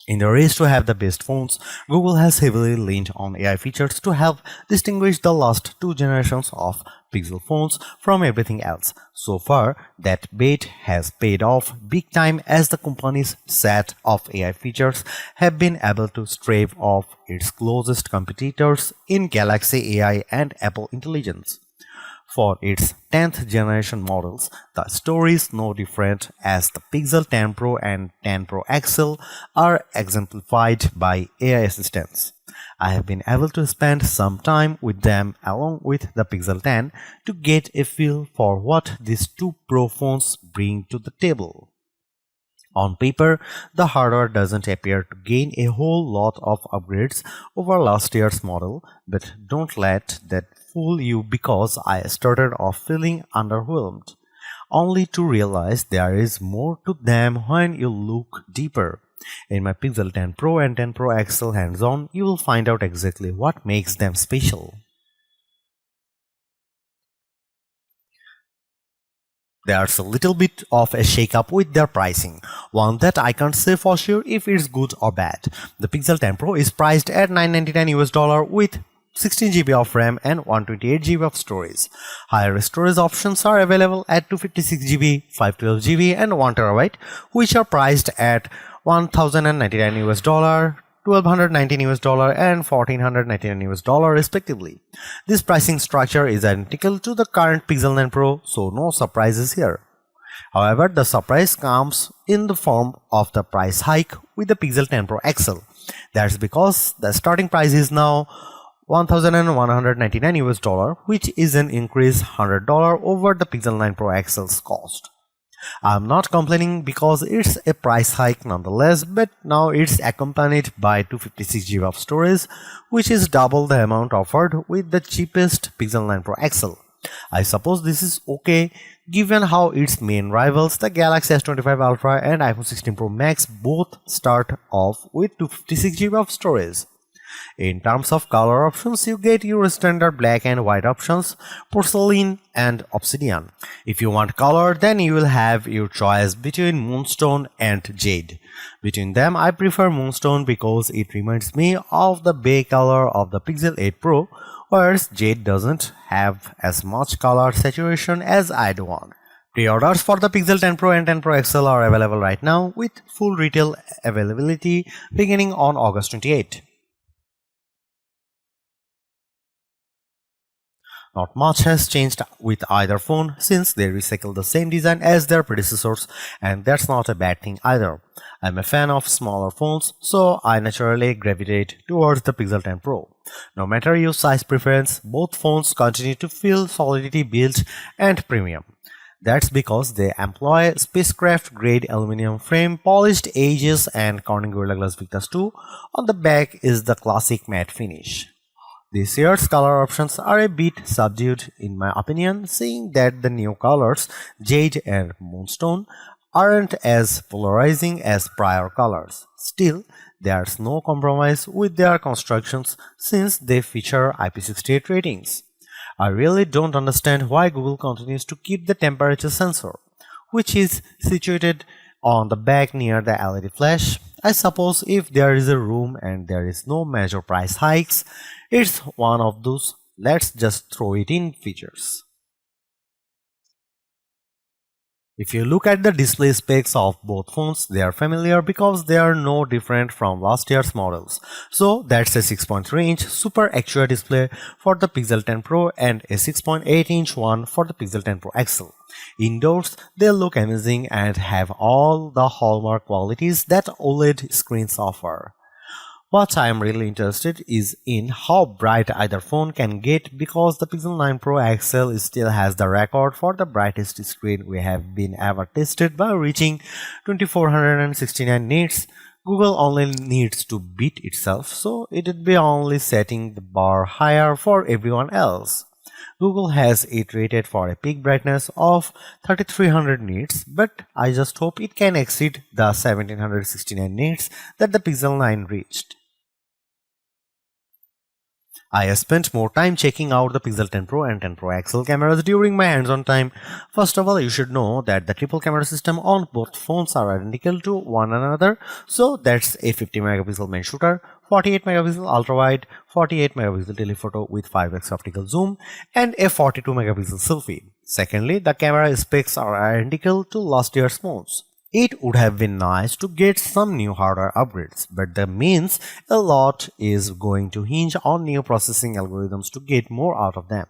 In the race to have the best phones, Google has heavily leaned on AI features to help distinguish the last two generations of Pixel phones from everything else. So far, that bet has paid off big time as the company's set of AI features have been able to stave off its closest competitors in Galaxy AI and Apple Intelligence. For its 10th generation models, the story is no different as the Pixel 10 Pro and 10 Pro XL are exemplified by AI assistants. I have been able to spend some time with them along with the Pixel 10 to get a feel for what these two Pro phones bring to the table. On paper, the hardware doesn't appear to gain a whole lot of upgrades over last year's model, but don't let that fool you because I started off feeling underwhelmed, only to realize there is more to them when you look deeper. In my Pixel 10 Pro and 10 Pro XL hands-on, you will find out exactly what makes them special. There's a little bit of a shakeup with their pricing, one that I can't say for sure if it's good or bad. The Pixel 10 Pro is priced at $999 US with 16 GB of RAM and 128 GB of storage. Higher storage options are available at 256 GB, 512 GB and 1 TB, which are priced at $1,099 US, $1,219 US and $1,499 US respectively. This pricing structure is identical to the current Pixel 9 Pro, so no surprises here. However, the surprise comes in the form of the price hike with the Pixel 10 Pro XL. That's because the starting price is now $1,199 US, which is an increase $100 over the Pixel 9 Pro XL's cost. I'm not complaining because it's a price hike nonetheless, but now it's accompanied by 256 GB of storage, which is double the amount offered with the cheapest Pixel 9 Pro XL. I suppose this is okay given how its main rivals, the Galaxy S25 Ultra and iPhone 16 Pro Max, both start off with 256 GB of storage. In terms of color options, you get your standard black and white options, porcelain and obsidian. If you want color, then you will have your choice between moonstone and jade. Between them, I prefer moonstone because it reminds me of the bay color of the Pixel 8 Pro, whereas jade doesn't have as much color saturation as I'd want. Pre-orders for the Pixel 10 Pro and 10 Pro XL are available right now with full retail availability beginning on August 28. Not much has changed with either phone since they recycle the same design as their predecessors, and that's not a bad thing either. I'm a fan of smaller phones, so I naturally gravitate towards the Pixel 10 Pro. No matter your size preference, both phones continue to feel solidity built and premium. That's because they employ spacecraft-grade aluminum frame, polished edges, and Corning Gorilla Glass Victus 2. On the back is the classic matte finish. This year's color options are a bit subdued in my opinion, seeing that the new colors, Jade and Moonstone, aren't as polarizing as prior colors. Still, there's no compromise with their constructions since they feature IP68 ratings. I really don't understand why Google continues to keep the temperature sensor, which is situated on the back near the LED flash. I suppose if there is a room and there is no major price hikes, it's one of those let's just throw it in features. If you look at the display specs of both phones, they are familiar because they are no different from last year's models. So that's a 6.3-inch Super AQI display for the Pixel 10 Pro and a 6.8-inch one for the Pixel 10 Pro XL. Indoors, they look amazing and have all the hallmark qualities that OLED screens offer. What I am really interested is in how bright either phone can get because the Pixel 9 Pro XL still has the record for the brightest screen we have been ever tested by reaching 2469 nits. Google only needs to beat itself, so it would be only setting the bar higher for everyone else. Google has it rated for a peak brightness of 3300 nits, but I just hope it can exceed the 1769 nits that the Pixel 9 reached. I spent more time checking out the Pixel 10 Pro and 10 Pro XL cameras during my hands-on time. First of all, you should know that the triple camera system on both phones are identical to one another. So that's a 50 megapixel main shooter, 48 megapixel ultra-wide, 48 megapixel telephoto with 5x optical zoom, and a 42 megapixel selfie. Secondly, the camera specs are identical to last year's phones. It would have been nice to get some new hardware upgrades, but that means a lot is going to hinge on new processing algorithms to get more out of them.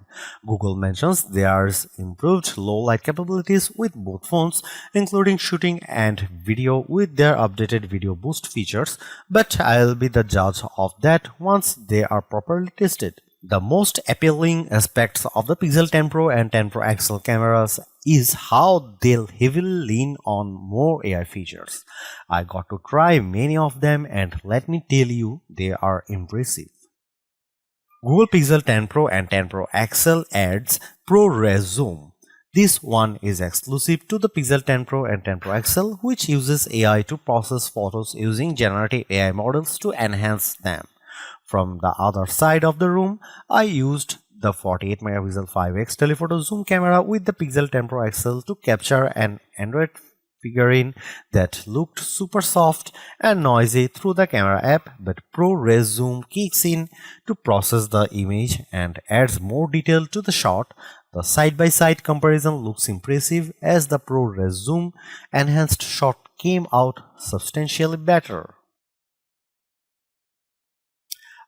Google mentions there's improved low light capabilities with both phones, including shooting and video with their updated video boost features, but I'll be the judge of that once they are properly tested. The most appealing aspects of the Pixel 10 Pro and 10 Pro XL cameras is how they'll heavily lean on more AI features. I got to try many of them and let me tell you, they are impressive. Google Pixel 10 Pro and 10 Pro XL adds ProRes Zoom. This one is exclusive to the Pixel 10 Pro and 10 Pro XL, which uses AI to process photos using generative AI models to enhance them. From the other side of the room, I used the 48 megapixel 5x telephoto zoom camera with the Pixel 10 Pro XL to capture an Android figurine that looked super soft and noisy through the camera app, but ProRes Zoom kicks in to process the image and adds more detail to the shot. The side-by-side comparison looks impressive as the ProRes Zoom enhanced shot came out substantially better.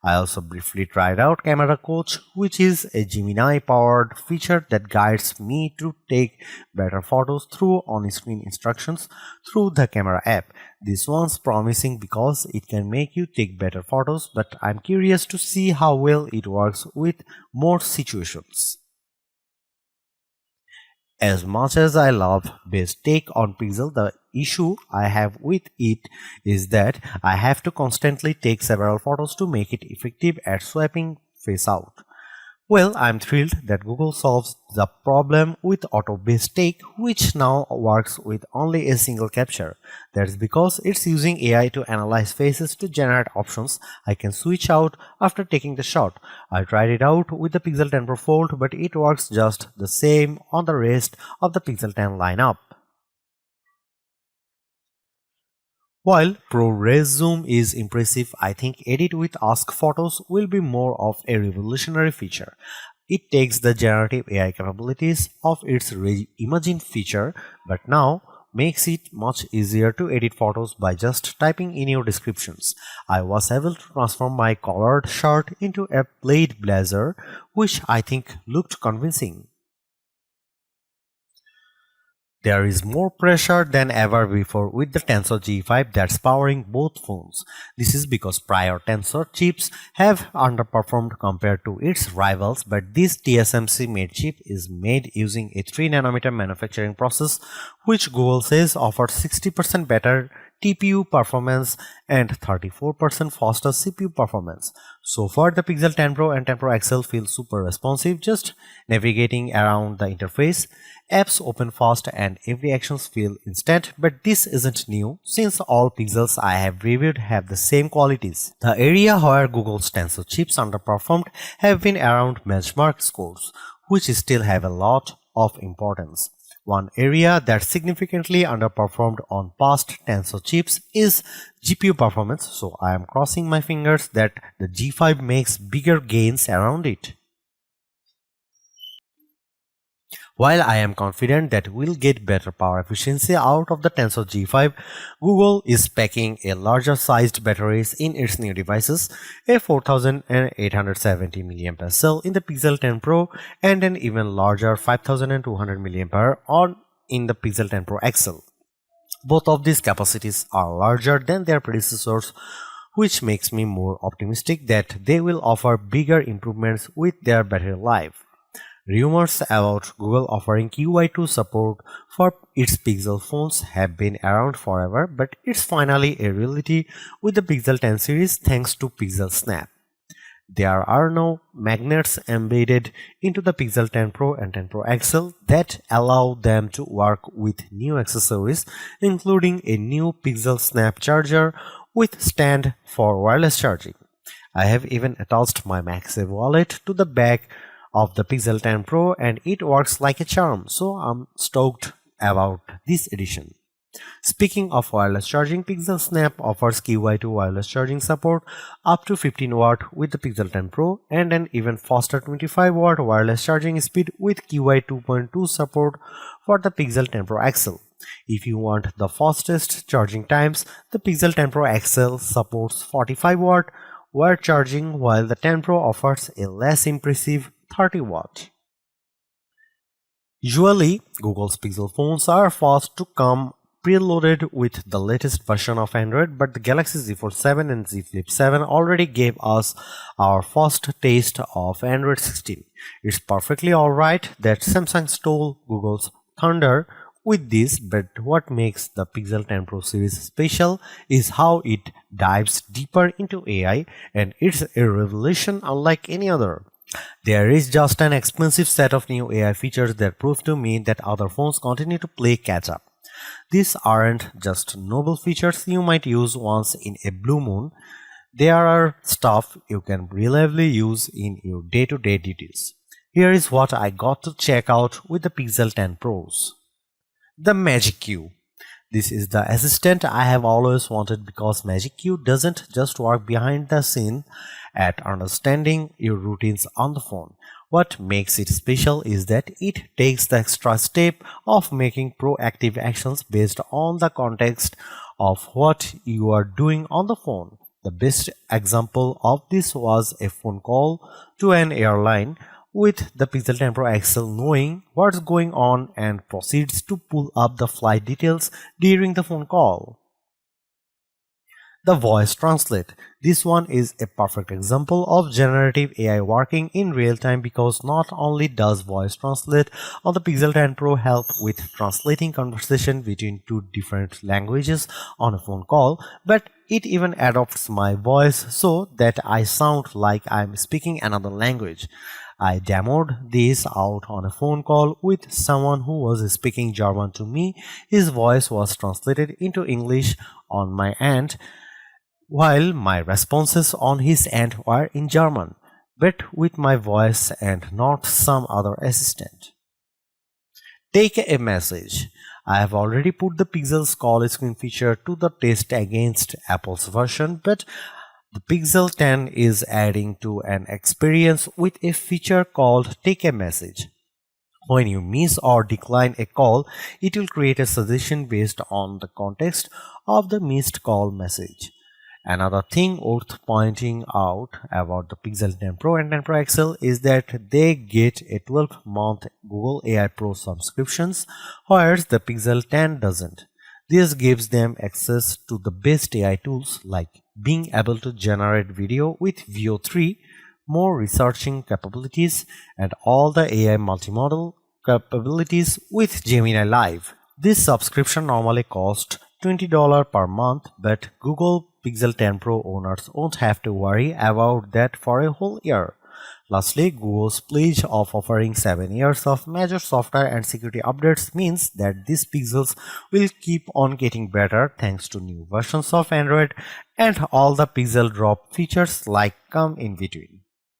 I also briefly tried out Camera Coach, which is a Gemini-powered feature that guides me to take better photos through on-screen instructions through the camera app. This one's promising because it can make you take better photos, but I'm curious to see how well it works with more situations. As much as I love Best take on Pixel, the issue I have with it is that I have to constantly take several photos to make it effective at swiping face out. Well, I'm thrilled that Google solves the problem with Auto Best Take, which now works with only a single capture. That's because it's using AI to analyze faces to generate options I can switch out after taking the shot. I tried it out with the Pixel 10 Pro Fold, but it works just the same on the rest of the Pixel 10 lineup. While ProRes Zoom is impressive, I think Edit with Ask Photos will be more of a revolutionary feature. It takes the generative AI capabilities of its Reimagine feature, but now makes it much easier to edit photos by just typing in your descriptions. I was able to transform my collared shirt into a plaid blazer, which I think looked convincing. There is more pressure than ever before with the Tensor G5 that's powering both phones. This is because prior Tensor chips have underperformed compared to its rivals, but this TSMC made chip is made using a 3nm manufacturing process, which Google says offers 60% better TPU performance and 34% faster CPU performance. So far, the Pixel 10 Pro and 10 Pro XL feel super responsive, just navigating around the interface. Apps open fast and every actions feel instant, but this isn't new since all Pixels I have reviewed have the same qualities. The area where Google's Tensor chips underperformed have been around benchmark scores, which still have a lot of importance. One area that significantly underperformed on past Tensor chips is GPU performance, so I am crossing my fingers that the G5 makes bigger gains around it. While I am confident that we'll get better power efficiency out of the Tensor G5, Google is packing a larger sized batteries in its new devices, a 4870 mAh cell in the Pixel 10 Pro and an even larger 5200 mAh in the Pixel 10 Pro XL. Both of these capacities are larger than their predecessors, which makes me more optimistic that they will offer bigger improvements with their battery life. Rumors about Google offering QI2 support for its Pixel phones have been around forever, but it's finally a reality with the Pixel 10 series thanks to PixelSnap. There are now magnets embedded into the Pixel 10 Pro and 10 Pro XL that allow them to work with new accessories, including a new PixelSnap charger with stand for wireless charging. I have even attached my MagSafe wallet to the back of the Pixel 10 Pro and it works like a charm, so I'm stoked about this edition. Speaking of wireless charging, PixelSnap offers QI2 wireless charging support up to 15 watt with the Pixel 10 Pro and an even faster 25 watt wireless charging speed with QI 2.2 support for the Pixel 10 Pro XL. If you want the fastest charging times, the Pixel 10 Pro XL supports 45 watt wire charging while the 10 Pro offers a less impressive 30 watt. Usually, Google's Pixel phones are fast to come preloaded with the latest version of Android, but the Galaxy Z Fold 7 and Z Flip 7 already gave us our first taste of Android 16. It's perfectly alright that Samsung stole Google's thunder with this, but what makes the Pixel 10 Pro series special is how it dives deeper into AI, and it's a revelation unlike any other. There is just an expensive set of new AI features that prove to me that other phones continue to play catch up. These aren't just noble features you might use once in a blue moon. They are stuff you can reliably use in your day-to-day duties. Here is what I got to check out with the Pixel 10 Pros. The Magic Queue. This is the assistant I have always wanted because Magic Queue doesn't just work behind the scene at understanding your routines on the phone. What makes it special is that it takes the extra step of making proactive actions based on the context of what you are doing on the phone. The best example of this was a phone call to an airline with the Pixel 10 Pro XL knowing what's going on and proceeds to pull up the flight details during the phone call. The voice translate. This one is a perfect example of generative AI working in real time because not only does voice translate on the Pixel 10 Pro help with translating conversation between two different languages on a phone call, but it even adopts my voice so that I sound like I'm speaking another language. I demoed this out on a phone call with someone who was speaking German to me. His voice was translated into English on my end, while my responses on his end were in German, but with my voice and not some other assistant. Take a message. I have already put the Pixel's call screen feature to the test against Apple's version, but the Pixel 10 is adding to an experience with a feature called Take a Message. When you miss or decline a call, it will create a suggestion based on the context of the missed call message. Another thing worth pointing out about the Pixel 10 Pro and 10 Pro XL is that they get a 12-month Google AI Pro subscriptions, whereas the Pixel 10 doesn't. This gives them access to the best AI tools like being able to generate video with Veo 3, more researching capabilities, and all the AI multimodal capabilities with Gemini Live. This subscription normally costs $20 per month, but Google Pixel 10 Pro owners won't have to worry about that for a whole year. Lastly, Google's pledge of offering 7 years of major software and security updates means that these Pixels will keep on getting better thanks to new versions of Android and all the Pixel drop features like come in between.